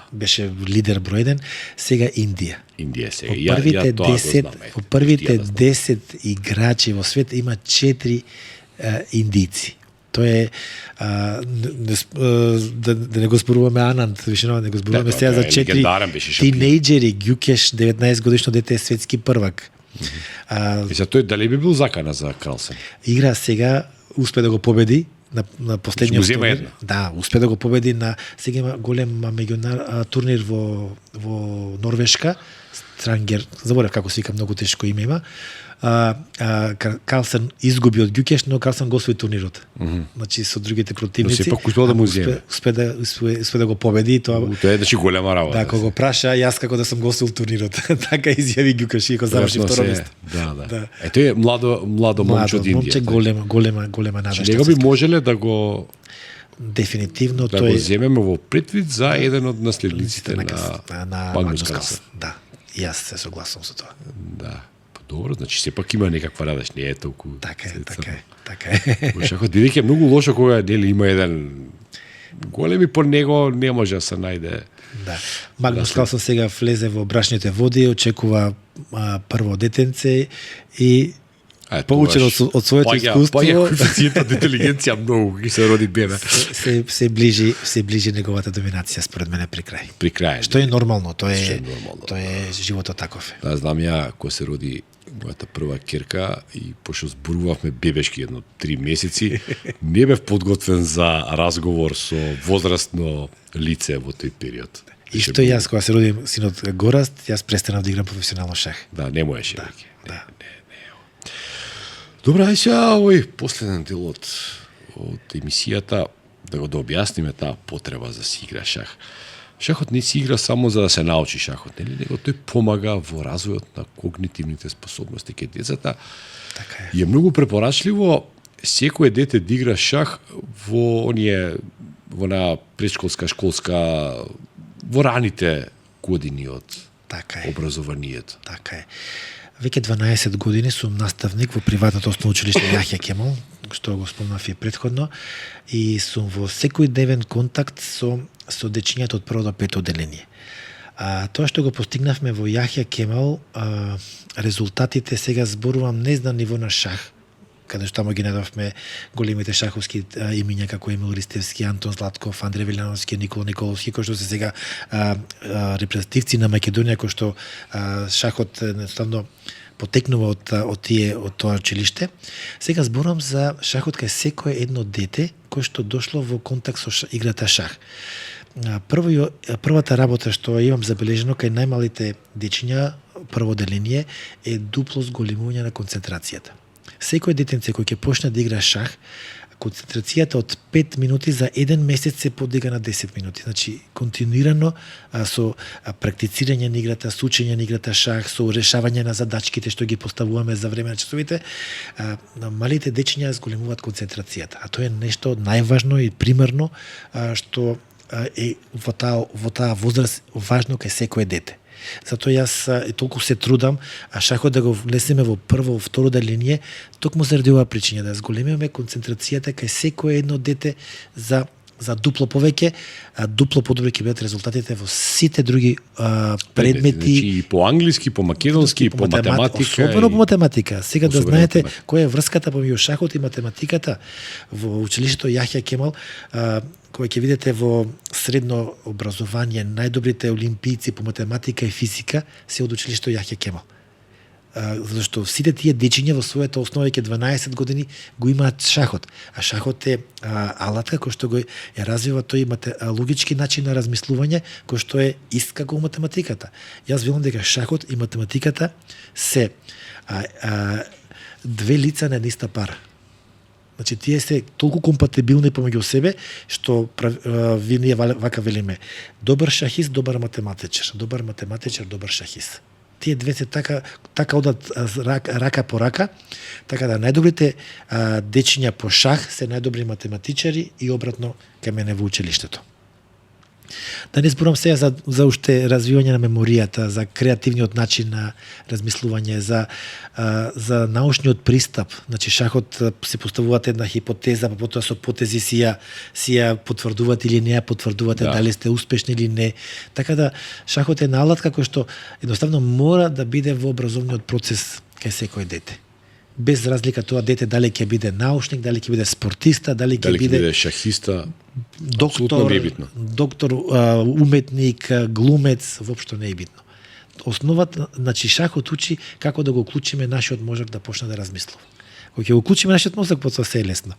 беше лидер број 1, сега Индија. Индија сега. Во првите 10 играчи во свет има 4 индици. Тоа е да не го споруваме Ананд, вишено не го споруваме сега за 4 тинејџери. Гјукеш, 19 годишно дете, е светски првак. И за тој дали би бил закана за Карлсен? Игра сега, успе да го победи на последниот турнир. Да, успе да го победи на сега има голем турнир во Норвешка, Странгер, заборев како се вика, многу тешко име има. Карлсен изгуби од Ѓукеш, но Карлсен го освои турнирот. Значи со другите противници. Но сепак успел да му земе. Успе да го победи, тоа е значи голема работа. Да, кога го праша, јас како да сум го освоил турнирот. Така изјави Ѓукеш и го заврши второ место. Да. Тој е младо момче од Индија. Голема надежда. Него би можеле да го дефинитивно да тој го земеме во предвид за еден од наследниците на Магнус Карлсен. Да. Јас се согласувам со тоа. Да. Добро, значи сепак има некаква радост, не е толку. Така е. Во шахот дирек е многу лошо кога нели има еден голем и по него не може да се најде. Да. Магнус Карлсен сега влезе во брашните води, очекува прво детенце и поучен од своето искуство. Коефициентот интелигенција многу ги се роди бебе. Се ближи неговата доминација според мене при крај. При крај. Што е нормално, тоа е животот таков. Да, знам ја кога се роди мојата прва керка и пошто зборувавме бебешки едно 3 месеци, не бев подготвен за разговор со возрастно лице во тој период. И што јас кога се роди синот Гораст, јас престанав да играм професионално шах. Да, не можеше веќе. Да. Добра, ај сега овој последен дел од емисијата да го објасниме таа потреба за си игра шах. Шахот не си игра само за да се научи шахот, нели, него тој помага во развојот на когнитивните способности кај децата. Така е. И е многу препорачливо секое дете да игра шах во на предшколска, школска, во раните години од образованието. Така е. Веќе 12 години сум наставник во приватното основно училиште Јахја Кемал, што го спомнав и претходно, и сум во секојдневен контакт со дечињата од 1 до 5 одделение. Тоа што го постигнавме во Јахја Кемал, резултатите сега зборувам не на ниво на шах, каде што тамо ги најдовме големите шаховски имиња како Емил Ристевски, Антон Златков, Андреј Велјановски, Никола Николовски, кои што се сега репрезентативци на Македонија, кои што шахот едноставно потекнува од тоа училиште. Сега зборувам за шахот кај секое едно дете кој што дошло во контакт со играта шах. Првата работа што имам забележено кај најмалите дечиња, прво деление, е дупло зголемување на концентрацијата. Секој детенце кој ќе почне да игра шах, концентрацијата од 5 минути за 1 месец се подига на 10 минути. Значи, континуирано со практицирање на играта, со учење на играта шах, со решавање на задачките што ги поставуваме за време на часовите, малите дечиња зголемуваат концентрацијата. А тоа е нешто најважно и примерно што е во таа возраст важно кај секое дете. Затоа јас толку се трудам шахот да го внесеме во прво, второ деление, токму заради оваа причина, да зголемиме концентрацијата кај секое едно дете за дупло повеќе, дупло подобри ќе бидат резултатите во сите други предмети. Значи, и по англиски, по македонски, по математика. Особено по математика. Сега да знаете која е врската помеѓу шахот и математиката во училиштето Јахја Кемал, кој ќе видите во средно образование, најдобрите олимпијци по математика и физика се од училиштето Јахја Кемал. Зашто сите тие дечиња во својата основа веќе 12 години го имаат шахот. А шахот е алатка кој што го ја развива тој логички начин на размислување, кој што е ист како математиката. Јас велам дека шахот и математиката се две лица на едниста пара. Значи, тие се толку компатибилни помеѓу себе, што ние вака велиме: добар шахист, добар математичар, добар математичар, добар шахист. Тие две се така одат рака по рака, така да најдобрите дечиња по шах се најдобри математичари и обратно кај мене во училиштето. Да не зборам сега за уште развивање на меморијата, за креативниот начин на размислување, за научниот пристап. Значи, шахот се поставуваат една хипотеза, па потоа со потези си ја потврдуваат или не ја потврдуваат, дали сте успешни или не. Така да шахот е алатка кој што едноставно мора да биде во образовниот процес кај секој дете. Без разлика тоа дете дали ќе биде научник, дали ќе биде спортиста, дали ќе биде шахиста, доктор, уметник, глумец, воопшто не е битно. Основата, значи шахот учи како да го уклучиме нашиот мозок да почне да размислува. Кога ќе го уклучиме нашиот мозок, потоа се е лесно.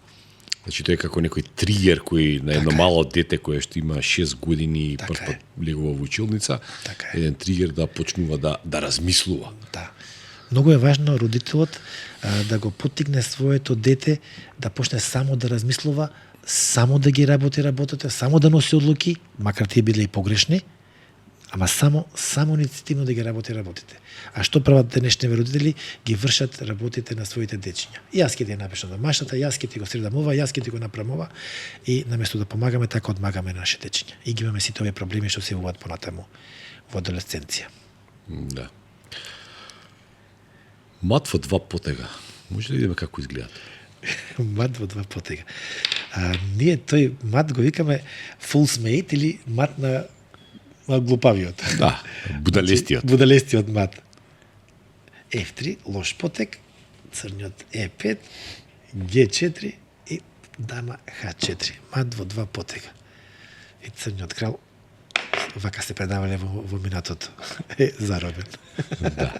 Значи тоа е како некој тригер кој на едно мало дете кое што има 6 години и прв пат влегува во училница, еден тригер да почнува да размислува. Да. Многу е важно родителот да го поттикне своето дете да почне само да размислува, само да ги работи работите, само да носи одлуки, макар тие биле и погрешни, ама само инициативно да ги работи работите. А што прават денешните родители? Ги вршат работите на своите дечиња. Јас ќе ти напишам домашната, јас ќе ти го средам ова, јас ќе ти го направам ова, и наместо да помагаме, така одмагаме наши дечиња. И ги имаме сите овие проблеми што се јавуваат понатаму во адолесценција. Да. Мат во 2 потега. Може да видиме како изгледаат? Мат во 2 потега. Ние тој мат го викаме fool's mate или мат на глупавиот. Да, будалестиот. Будалестиот мат. F3, лош потег, црниот E5, G4 и дама H4. Мат во 2 потега. И црниот крал вака се предавале во минатото. Е заробен. Да.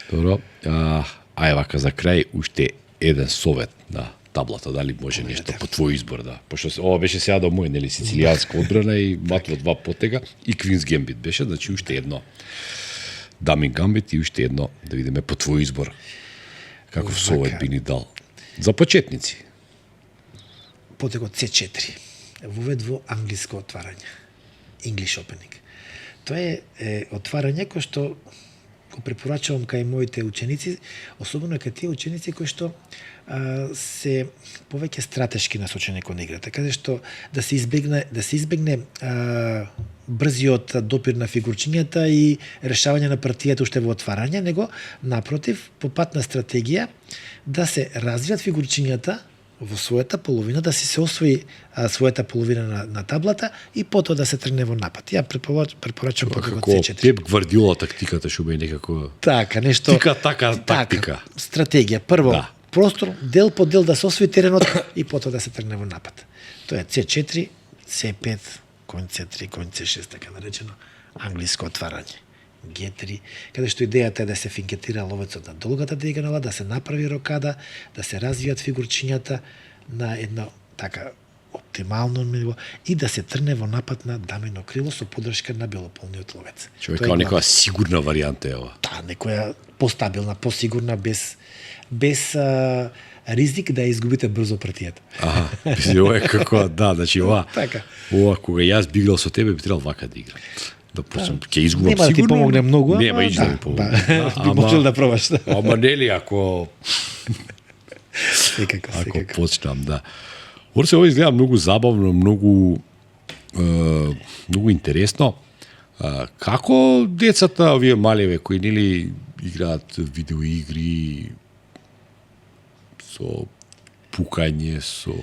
Добро, ај вака за крај уште еден совет на таблата, дали може нешто по твој избор, да. Пошто ова беше сега до мој, нели, сицилијанска одбрана и мат во 2 потега и Квинс Гембит беше, значи уште едно Дамин Гамбит и уште едно да видиме по твој избор каков совет би ни дал за почетници. Потегот C4. Вовед во англиско отварање. English opening. Тоа е отварање кој што го препорачувам кај моите ученици, особено кај тие ученици кои што се повеќе стратешки насочени кон играта, каде што да се избегне брзиот допир на фигурчињата и решавање на партијата уште во отварање, него напротив, по пат на стратегија да се развијат фигурчињата во својата половина, да се освои својата половина на таблата и потоа да се тргне во напад. Ја препорачувам потегот C4. Како Пеп Гвардиола тактиката што бе некако така нешто тактика. Стратегија. Прво простор, дел по дел да се освои теренот и потоа да се тргне во напад. Тоа е C4, C5, конј C3, конј C6, така наречено англиско отварање. G3, каде што идејата е да се финкетира ловецот на долгата дијагонала, да се направи рокада, да се развијат фигурчињата на едно така оптимално ниво и да се трне во напад на дамено крило со поддршка на белополниот ловец. Човек Тоа е као главно. некоја сигурна варијанта е ова. Да, некоја постабилна, посигурна, без ризик да ја изгубите брзо партијата. Аха, мисли, ова е како, да, значи ова, Така. ова кога јас би играл со тебе, би требал вака да играм. Да почнам, ќе изгубам Нема да ти сигурно. помогне многу, Нема ама иш да ми помогне. би можел да пробаш. Ама нели, ако Секако. почнам, да. Орсе, ова изгледа многу забавно, многу интересно. Како децата, овие малеве, кои нели играат видеоигри со пукање, со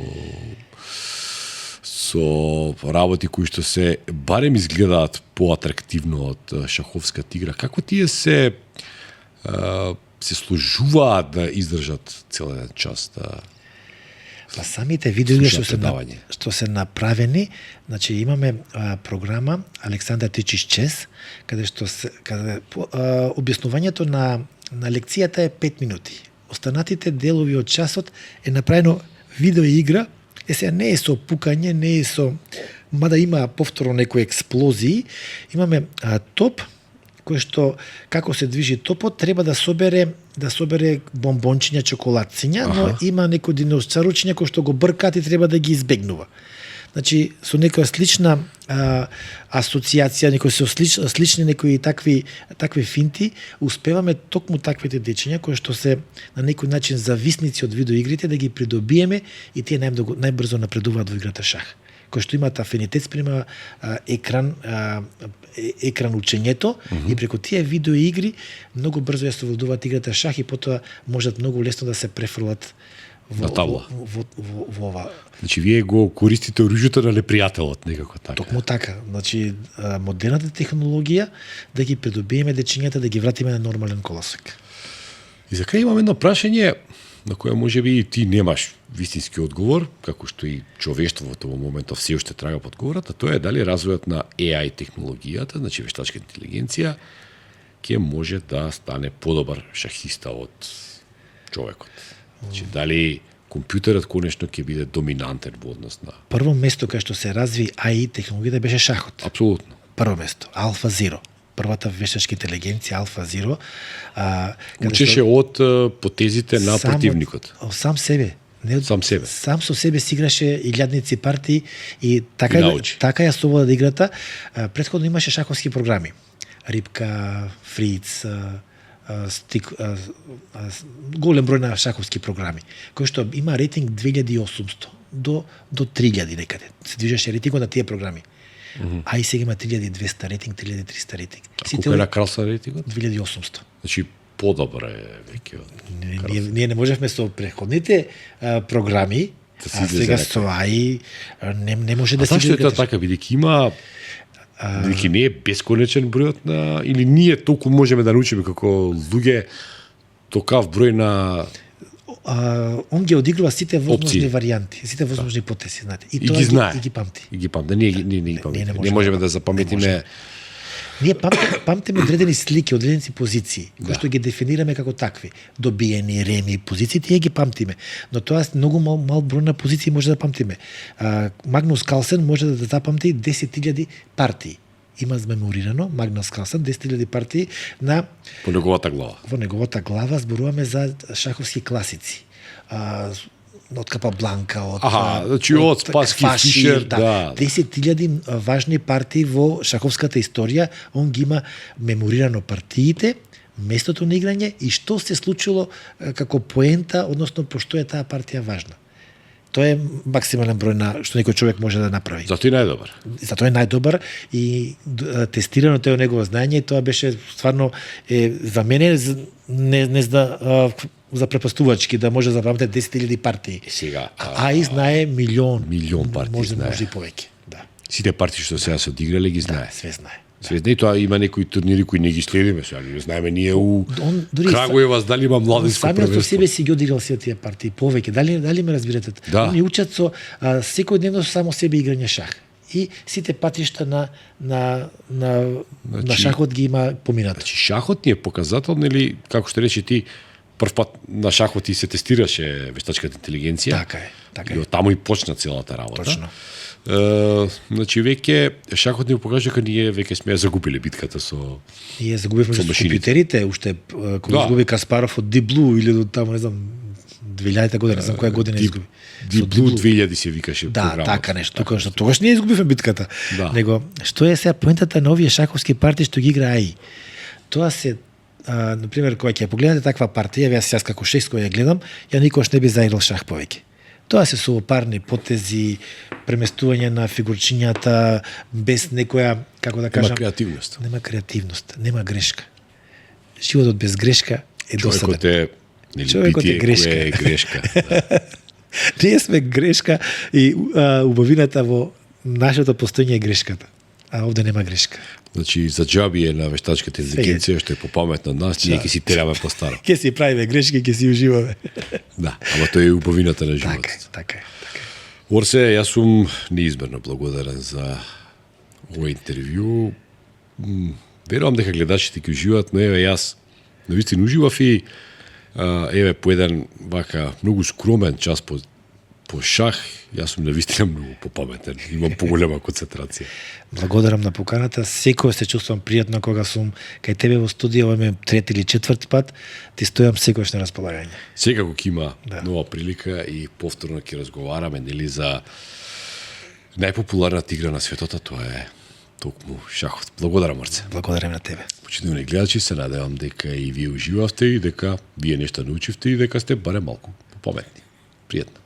работи кои што се барем изгледаат поатрактивно од шаховската игра, како тие се сложуваат да издржат цел еден час да Па самите видеоигри слушаат предавање? што се направени, значи имаме програма Александар Тичиш Чес, каде објаснувањето на лекцијата е 5 минути. Останатите делови од часот е направено видеоигра, сега не е со пукање, не е со, мада има повторно некои експлозии, имаме топ кој што како се движи топот треба да собере бомбончиња, чоколадциња, но има некои диносцаручиња кои што го бркаат и треба да ги избегнува. Значи со некоја слична асоциација, слични некои такви финти, успеваме токму таквите дечиња кои што се на некој начин зависници од видеоигрите да ги придобиеме и тие најбрзо напредуваат во играта шах. Кој што имаат афинитет спрема екран учењето и преку тие видеоигри многу брзо ја се овладуваат играта шах и потоа можат многу лесно да се префрлат на табла. Во ова. Значи, вие го користите оружјето на непријателот, некако така. Токму така. Значи, модерната технологија да ги придобиеме дечињата, да ги вратиме на нормален колосек. И за крај имам едно прашање на кое можеби и ти немаш вистински одговор, како што и човештвото во моментов се уште трага по одговорот, а тоа е дали развојот на AI технологијата, значи вештачка интелигенција, ќе може да стане подобар шахиста од човекот. Значи, дали компјутерот конечно ќе биде доминантен во однос на... Прво место кај што се разви AI технологијата беше шахот. Апсолутно. Прво место, Алфа Зиро. Првата вештачка интелигенција Алфа Зиро. Учеше од потезите на противникот. Сам себе. Не од сам себе. Сам со себе си играше илјадници партии и така ја совлада играта. Претходно имаше шаховски програми. Рипка, Фриц, голем број на шаховски програми, кој што има рейтинг 2800 до 3000 некаде. Се движеше рейтингот на тие програми. А и сега има 3200 рейтинг, 3300 рейтинг. Колку е на Кралса рейтингот? 2800. Значи подобар е веќе. Ние не можевме со претходните програми, а сега со AI не може да се... Зашто е тоа така, бидејќи има бидејќи не е бесконечен бројот на... Или ние толку можеме да научиме како луѓе токав број на... Он ги одигрува сите возможни варијанти, сите возможни потеси, знаете. И тоа ги знае. И ги памти. И ги памти. Ние ги памтиме. Не можеме да запаметиме... Ние памтиме одредени слики, одредени позиции, кои што ги дефинираме како такви. Добиени, реми, позиции, тие ги памтиме. Но тоа многу мал број на позиции може да памтиме. Магнус Калсен може да запамти 10.000 партии. Има змеморирано Магнус Калсен 10.000 партии на... Во неговата глава. Во неговата глава зборуваме за шаховски класици. Од Капабланка, значи од Спаски Фишер, да. 10.000 важни партии во шаховската историја, он ги има меморирано партиите, местото на играње и што се случило како поента, односно пошто е таа партија важна. Тоа е максимален број на што некој човек може да направи. Затоа е најдобар. Затоа е најдобар и тестирано тоа негово знаење и тоа беше стварно за мене не за препастувачки да може да запамти 10.000 партии. Сега, и знае милион партии може знае. Може и повеќе, да. Сите партии што сега се одиграле ги знае. Да, све знае. Све знае, тоа има некои турнири кои не ги следиме, сега не знаеме ние у Крагуевас дали има младинско првенство. Самиот со себе си ги одиграл сите тие партии повеќе. Дали ме разбирате? Да. Они учат со секојдневно само себе играње шах. И сите патишта на шахот ги има поминато. Значи шахот ни е показател, нели, како што рече ти, прв пат на шахот и се тестираше вештачката интелигенција. Така е, така И е. од таму и почна целата работа. Точно. Значи веќе шахот ни покажа дека ние веќе сме ја загубиле битката со Ние загубивме Со со машините. компјутерите, уште кога Да. изгуби Каспаров од Deep Blue или од таму, не знам, 2000 година, не знам која година изгуби. Со Deep Blue 2000 се викаше Да, програмата. така нешто. Тука што тогаш ние изгубивме битката. Да. Него што е сега поентата на овие шаховски партии што ги игра АИ? Тоа се на пример кога ќе погледнете таква партија, јас како шест која ја гледам, ја никош не би заиграл шах повеќе. Тоа се сувопарни потези, преместување на фигурчињата без некоја, како да кажам, Нема креативност. Нема креативност, нема грешка. Животот без грешка е досаден. Човекот е нели Човекот е битие грешка. кое е грешка. Да. Ние сме грешка и убавината во нашето постоење е грешката. А овде нема грешка. Значи за џаби е на вештачката интелигенција што е попаметна од нас, ние ќе си тераме постаро. Ќе си правиме грешки, ќе си уживаме. Да, ама тоа е убавината на Така е, животот. така е. Така е. Орсе, јас сум неизмерно благодарен за овој интервју. Верувам дека гледачите ќе уживаат, но еве јас навистина уживав и еве по еден вака многу скромен час по шах, јас сум навистина многу попаметен. Имам поголема концентрација. Благодарам на поканата. Секој се чувствувам пријатно кога сум кај тебе во студио, ова ми е трети или четврти пат, ти стојам секогаш на располагање. Секако ќе има Да. нова прилика и повторно ќе разговараме нели за најпопуларната игра на светот, а тоа е токму шахот. Благодарам, Марце. Благодарам на тебе. Почитувани гледачи, се надевам дека и вие уживавте и дека вие нешто научивте и дека сте барем малку попаметни. Пријатно.